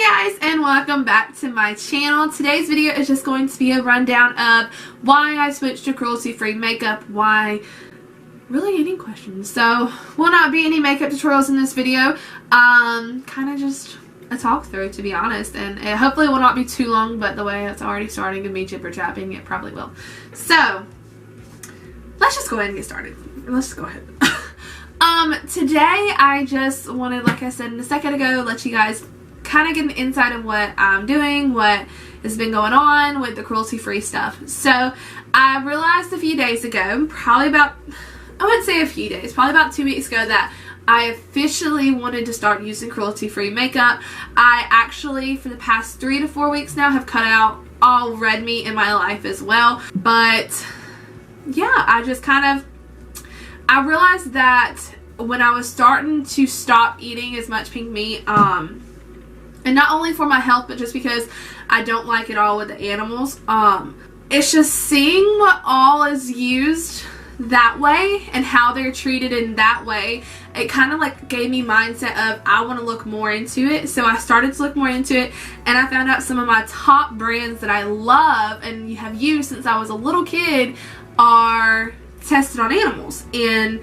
Hi guys, and welcome back to my channel. Today's video is just going to be a rundown of why I switched to cruelty-free makeup, why, really any questions. So, will not be any makeup tutorials in this video, kind of just a talk through, to be honest, and it hopefully will not be too long, but the way it's already starting to be jibber jabbing, it probably will. So, let's just go ahead and get started. Let's just go ahead. Today I just wanted, like I said a second ago, let you guys kind of get an insight of what I'm doing, what has been going on with the cruelty-free stuff. So I realized a few days ago, probably about, I wouldn't say a few days, probably about 2 weeks ago, that I officially wanted to start using cruelty-free makeup. I actually, for the past 3 to 4 weeks now, have cut out all red meat in my life as well. But yeah, I just kind of, I realized that when I was starting to stop eating as much pink meat, and not only for my health, but just because I don't like it all with the animals, it's just seeing what all is used that way and how they're treated in that way, it kind of like gave me mindset of I want to look more into it. So I started to look more into it, and I found out some of my top brands that I love and have used since I was a little kid are tested on animals. And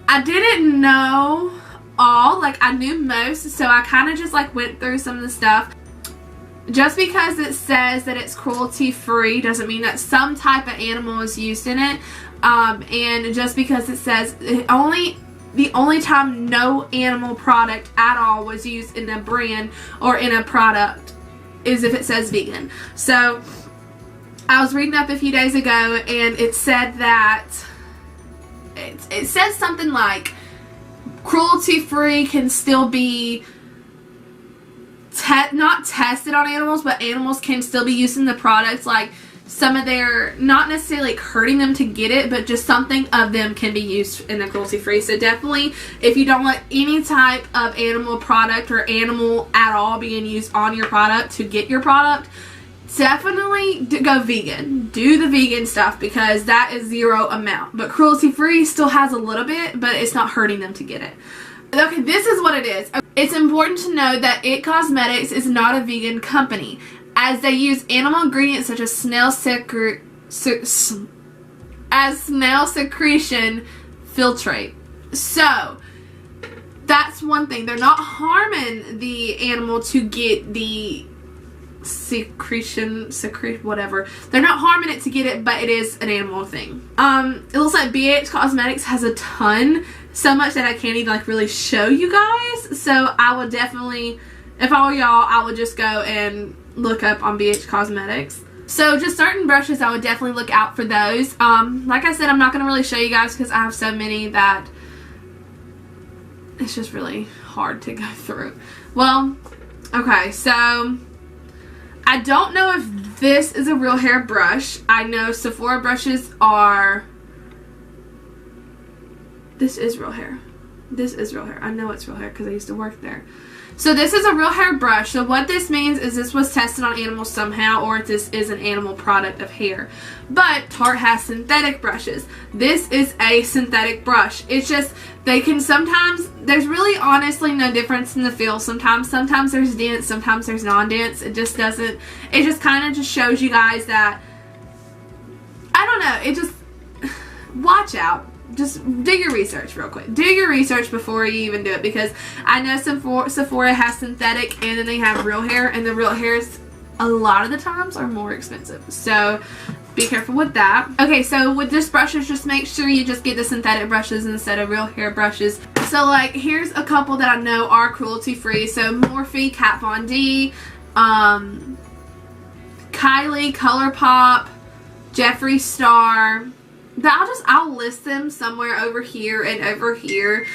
I didn't know all, like I knew most, so I kind of just like went through some of the stuff. Just because it says that it's cruelty free doesn't mean that some type of animal is used in it, and just because it says the only time no animal product at all was used in a brand or in a product is if it says vegan. So I was reading up a few days ago, and it said that it says something like cruelty-free can still be not tested on animals, but animals can still be using the products. Like some of their, not necessarily like hurting them to get it, but just something of them can be used in the cruelty-free. So definitely, if you don't want any type of animal product or animal at all being used on your product to get your product, definitely go vegan. Do the vegan stuff, because that is zero amount. But cruelty-free still has a little bit, but it's not hurting them to get it. Okay, this is what it is. It's important to know that IT Cosmetics is not a vegan company, as they use animal ingredients such as snail secretion filtrate. So that's one thing. They're not harming the animal to get the whatever. They're not harming it to get it, but it is an animal thing. It looks like BH Cosmetics has a ton, so much that I can't even like really show you guys. So I would definitely, if I were y'all, I would just go and look up on BH Cosmetics. So just certain brushes, I would definitely look out for those. Like I said, I'm not going to really show you guys because I have so many that it's just really hard to go through. Well, okay, so I don't know if this is a real hair brush. I know Sephora brushes are, this is real hair. This is real hair. I know it's real hair because I used to work there. So this is a real hair brush. So what this means is this was tested on animals somehow, or this is an animal product of hair. But Tarte has synthetic brushes. This is a synthetic brush. It's just, they can sometimes, there's really honestly no difference in the feel. Sometimes there's dense, sometimes there's non-dense. It just doesn't, it just kind of just shows you guys that, I don't know, it just, watch out. Just do your research real quick. Do your research before you even do it, because I know Sephora has synthetic and then they have real hair, and the real hairs a lot of the times are more expensive. So be careful with that. Okay, so with this brushes, just make sure you just get the synthetic brushes instead of real hair brushes. So like here's a couple that I know are cruelty free. So Morphe, Kat Von D, Kylie, ColourPop, Jeffree Star. I'll list them somewhere over here and over here.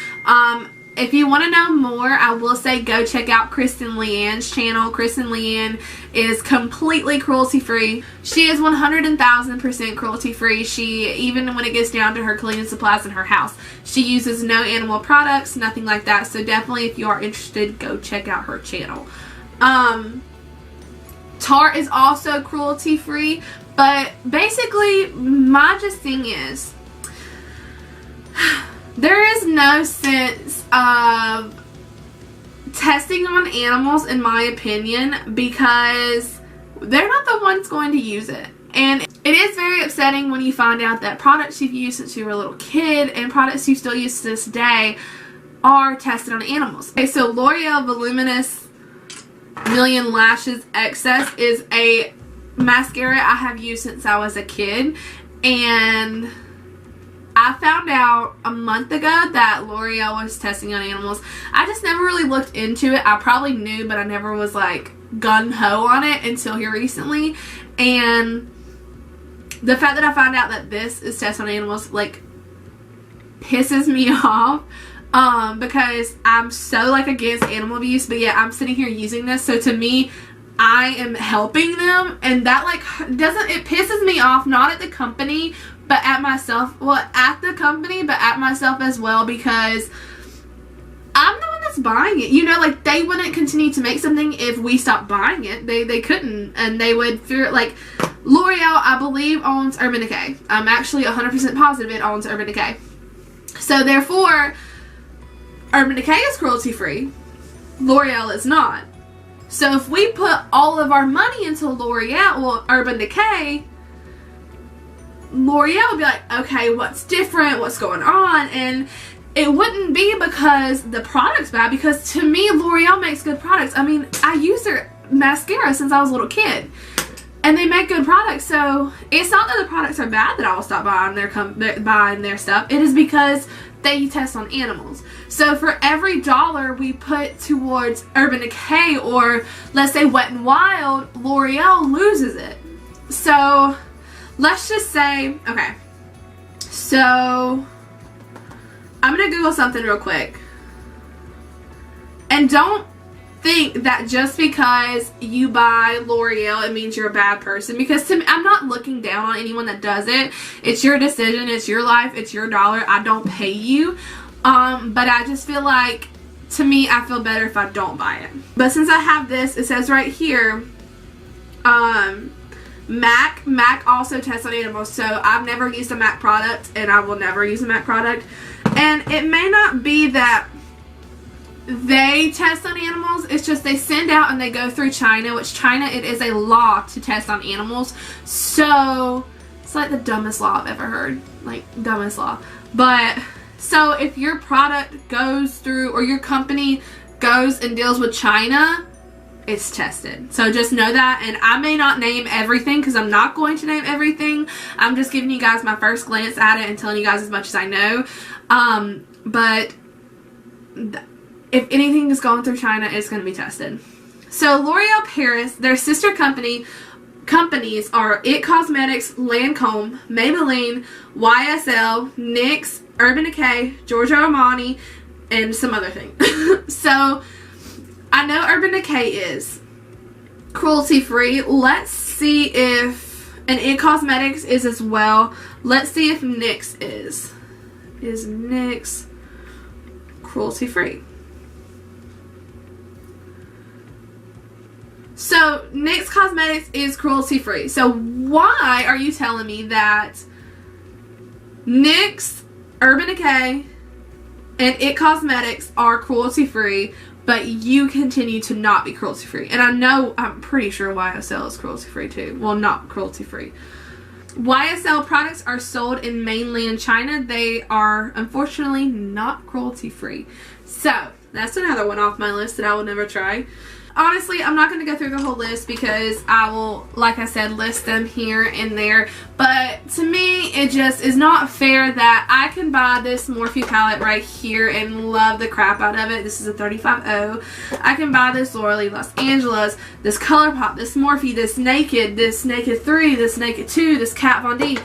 If you want to know more, I will say go check out KRISTEN LEANNE's channel. KRISTEN LEANNE is completely cruelty free. She is 110,000% cruelty free. She, even when it gets down to her cleaning supplies in her house, she uses no animal products, nothing like that. So definitely, if you are interested, go check out her channel. Tarte is also cruelty free. But basically, my just thing is, there is no sense of testing on animals, in my opinion, because they're not the ones going to use it. And it is very upsetting when you find out that products you've used since you were a little kid and products you still use to this day are tested on animals. Okay, so L'Oreal Voluminous Million Lashes Excess is a mascara I have used since I was a kid, and I found out a month ago that L'Oreal was testing on animals. I just never really looked into it. I probably knew, but I never was like gung-ho on it until here recently. And the fact that I found out that this is tested on animals like pisses me off. Because I'm so like against animal abuse, but yeah, I'm sitting here using this, so to me, I am helping them, and that like it pisses me off, not at the company, but at myself. Well, at the company, but at myself as well, because I'm the one that's buying it. You know, like, they wouldn't continue to make something if we stopped buying it. They couldn't, and they would fear, like, L'Oreal, I believe, owns Urban Decay. I'm actually 100% positive it owns Urban Decay. So, therefore, Urban Decay is cruelty-free. L'Oreal is not. So if we put all of our money into L'Oreal, well, Urban Decay, L'Oreal would be like, okay, what's different? What's going on? And it wouldn't be because the product's bad, because to me, L'Oreal makes good products. I mean, I use their mascara since I was a little kid, and they make good products. So it's not that the products are bad that I will stop buying their stuff. It is because they test on animals. So for every dollar we put towards Urban Decay, or let's say Wet n Wild, L'Oreal loses it. So let's just say, okay, so I'm gonna Google something real quick. And don't think that just because you buy L'Oreal it means you're a bad person, because to me, I'm not looking down on anyone that does it. It's your decision, it's your life, it's your dollar. I don't pay you, but I just feel like, to me, I feel better if I don't buy it. But since I have this, it says right here, MAC also tests on animals. So I've never used a MAC product, and I will never use a MAC product. And it may not be that they test on animals, it's just they send out and they go through China, which China, it is a law to test on animals. So it's like the dumbest law I've ever heard, like dumbest law. But so if your product goes through, or your company goes and deals with China, it's tested. So just know that. And I may not name everything, because I'm not going to name everything. I'm just giving you guys my first glance at it and telling you guys as much as I know. But if anything is going through China, it's going to be tested. So L'Oreal Paris, their sister companies are IT Cosmetics, Lancome, Maybelline, YSL, NYX, Urban Decay, Giorgio Armani, and some other thing. So I know Urban Decay is cruelty-free. Let's see if, and IT Cosmetics is as well. Let's see if NYX is. Is NYX cruelty-free? So, NYX Cosmetics is cruelty-free. So, why are you telling me that NYX, Urban Decay, and IT Cosmetics are cruelty-free, but you continue to not be cruelty-free? And I know, I'm pretty sure YSL is cruelty-free too. Well, not cruelty-free. YSL products are sold in mainland China. They are, unfortunately, not cruelty-free. So, that's another one off my list that I will never try. Honestly, I'm not going to go through the whole list, because I will, like I said, list them here and there. But to me, it just is not fair that I can buy this Morphe palette right here and love the crap out of it. This is a 35O. I can buy this Laura Lee Los Angeles, this ColourPop, this Morphe, this Naked 3, this Naked 2, this Kat Von D.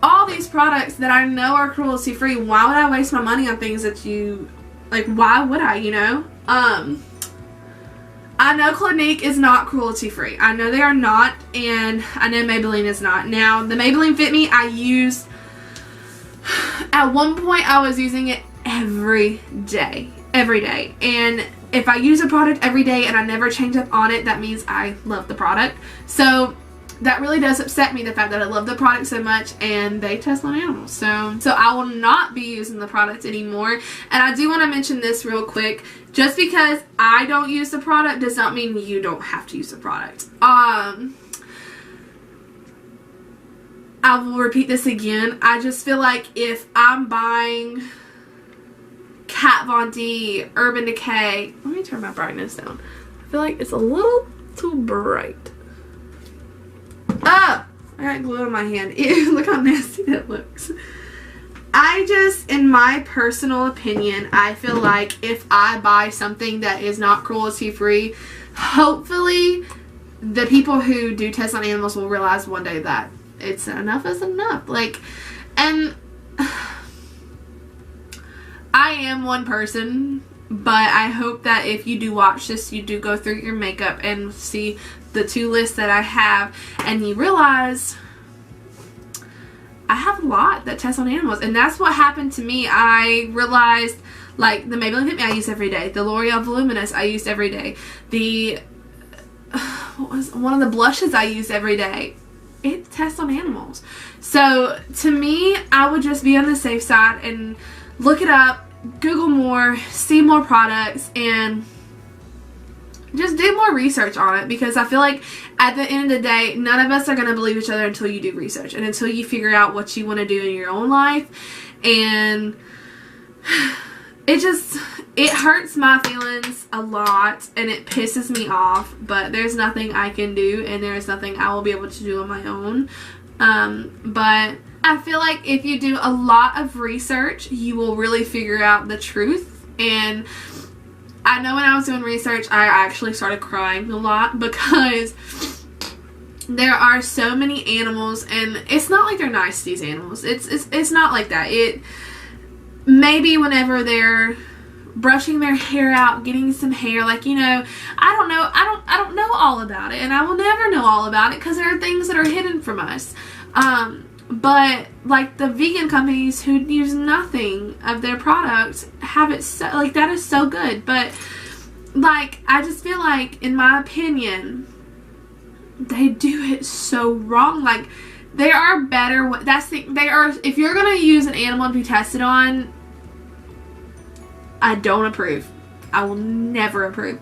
All these products that I know are cruelty-free. Why would I waste my money on things that you, like, why would I, you know? I know Clinique is not cruelty-free. I know they are not, and I know Maybelline is not. Now, the Maybelline Fit Me, I used, at one point I was using it every day. Every day. And if I use a product every day and I never change up on it, that means I love the product. So, that really does upset me, the fact that I love the product so much and they test on animals. So I will not be using the product anymore. And I do want to mention this real quick. Just because I don't use the product does not mean you don't have to use the product. I will repeat this again. I just feel like if I'm buying Kat Von D, Urban Decay, let me turn my brightness down. I feel like it's a little too bright. Ah! I got glue on my hand. Ew, look how nasty that looks. I just, in my personal opinion, I feel like if I buy something that is not cruelty free, hopefully the people who do test on animals will realize one day that it's enough is enough. Like, and I am one person, but I hope that if you do watch this, you do go through your makeup and see the 2 lists that I have, and you realize I have a lot that test on animals. And that's what happened to me. I realized, like, the Maybelline Fit Me I use every day, the L'Oreal Voluminous I used every day, the what was one of the blushes I use every day, it tests on animals. So to me, I would just be on the safe side and look it up, Google more, see more products, and just do more research on it, because I feel like at the end of the day, none of us are going to believe each other until you do research and until you figure out what you want to do in your own life. And it hurts my feelings a lot and it pisses me off, but there's nothing I can do and there's nothing I will be able to do on my own. But I feel like if you do a lot of research, you will really figure out the truth. And I know when I was doing research, I actually started crying a lot, because there are so many animals, and it's not like they're nice, these animals. It's not like that. It maybe whenever they're brushing their hair out, getting some hair, like, you know, I don't know all about it, and I will never know all about it because there are things that are hidden from us. But like the vegan companies who use nothing of their products have it so, like, that is so good. But like, I just feel like, in my opinion, they do it so wrong. Like, there are better, if you're gonna use an animal to be tested on, I don't approve. I will never approve.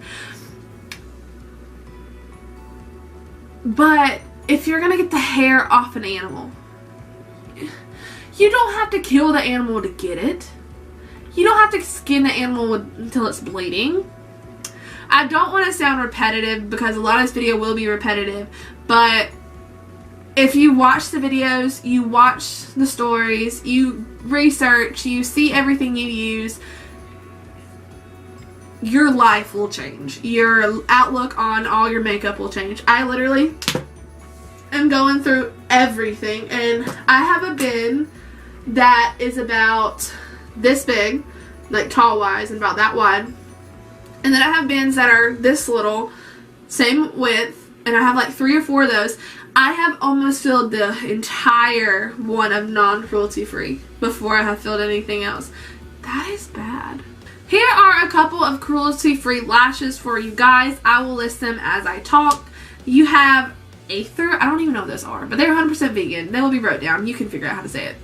But if you're gonna get the hair off an animal, you don't have to kill the animal to get it. You don't have to skin the animal until it's bleeding. I don't want to sound repetitive, because a lot of this video will be repetitive, but if you watch the videos, you watch the stories, you research, you see everything you use, your life will change. Your outlook on all your makeup will change. I literally am going through everything, and I have a bin that is about this big, like tall wise, and about that wide. And then I have bins that are this little, same width, and I have like 3 or 4 of those. I have almost filled the entire one of non-cruelty free before I have filled anything else. That is bad. Here are a couple of cruelty free lashes for you guys. I will list them as I talk. You have Aether, I don't even know what those are, but they're 100% vegan. They will be wrote down. You can figure out how to say it.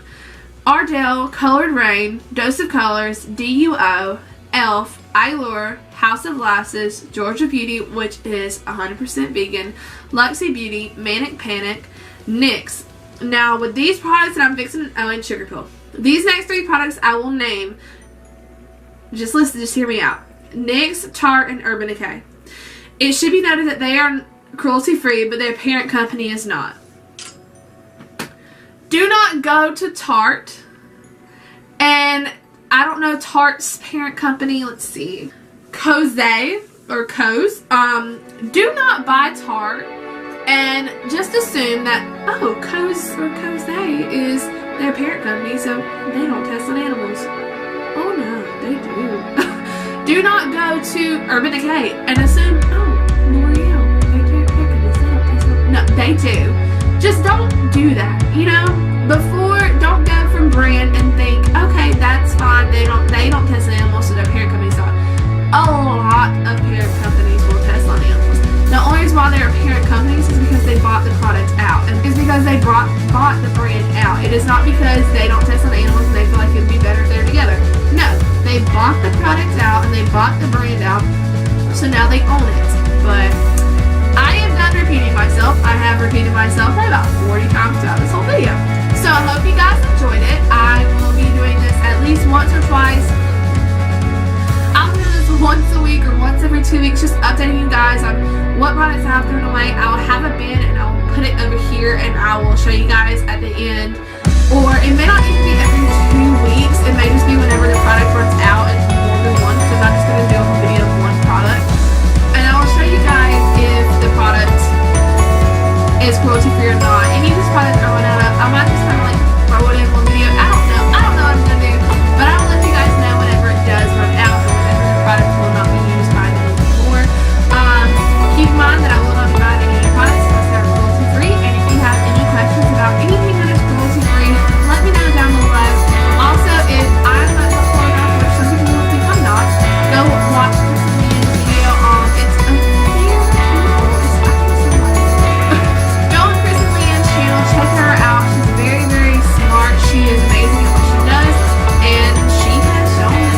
Ardell, Colored Rain, Dose of Colors, DUO, Elf, Allure, House of Lasses, Georgia Beauty, which is 100% vegan, Luxie Beauty, Manic Panic, NYX. Now, with these products that I'm fixing, oh, and Sugar Pill. These next 3 products I will name. Just listen, just hear me out. NYX, Tarte, and Urban Decay. It should be noted that they are cruelty free, but their parent company is not. Do not go to Tarte, and I don't know Tarte's parent company, let's see, Kose, or Kose. Do not buy Tarte and just assume that, oh, Kose or Kose is their parent company, so they don't test on animals. Oh no, they do. Do not go to Urban Decay and assume, oh, L'Oreal, they test on. No, they do. Just don't do that, you know? Don't go from brand and think, okay, that's fine, they don't test on animals, so their parent company's not. A lot of parent companies will test on animals. The only reason why they're parent companies is because they bought the product out. And it's because they bought the brand out. It is not because they don't test on animals and they feel like it would be better if they're together. No, they bought the product out and they bought the brand out, so now they own it. But I am done repeating myself. I have repeated myself about 40 times throughout this whole video. So I hope you guys enjoyed it. I will be doing this at least once or twice. I'll do this once a week or once every 2 weeks, just updating you guys on what products I have thrown away. I'll have a bin and I'll put it over here and I will show you guys at the end. Or it may not even be every 2 weeks. It may just be whenever the product runs out and more than one, because I'm not just going to do a whole video of one product. And I will show you guys if the product is cruelty free or not. Any of these products I run out of, I might just kind of like throw it in one video. I don't know what I'm going to do. But I will let you guys know whenever it does run out or whenever the product will not be used by me anymore. Keep in mind that I will not be buying any products unless they're cruelty free. And if you have any questions about anything that is cruelty free, let me know down below. Also, if I'm not the photographer, which some people will think I'm not, go watch KRISTEN's video on it's a go on KRISTEN's channel, check her out. She's very, very smart. She is amazing at what she does, and she has shown me.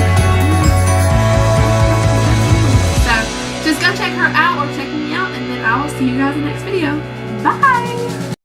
So just go check her out or check me out, and then I will see you guys in the next video. Bye!